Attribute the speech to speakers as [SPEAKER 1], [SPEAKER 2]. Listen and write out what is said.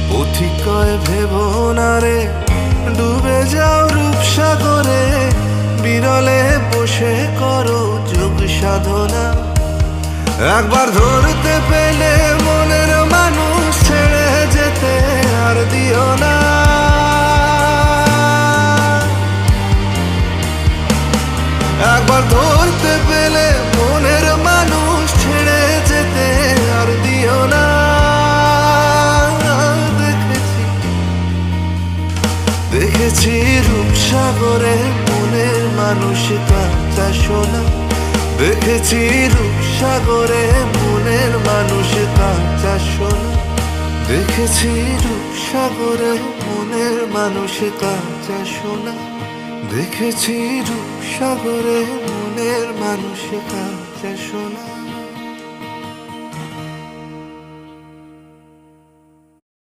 [SPEAKER 1] পথিক কয় ভেবো না রে, ডুবে যাও রূপসাগরে, বিরলে বসে করো যোগ সাধনা। একবার ধরতে পেলে মনের মানুষ ছেড়ে যেতে আর দিও না। একবার ধরতে পেলে মনের মানুষ ছেড়ে যেতে আর দিও না। দেখেছি রূপসাগরে মনের মানুষ কাঁচা সোনা। দেখেছি রূপসাগরে মনের মানুষ কাঁচা সোনা। দেখেছি রূপসাগরে মনের মানুষ কাঁচা সোনা। দেখেছি রূপসাগরে মনের মানুষ কাঁচা সোনা।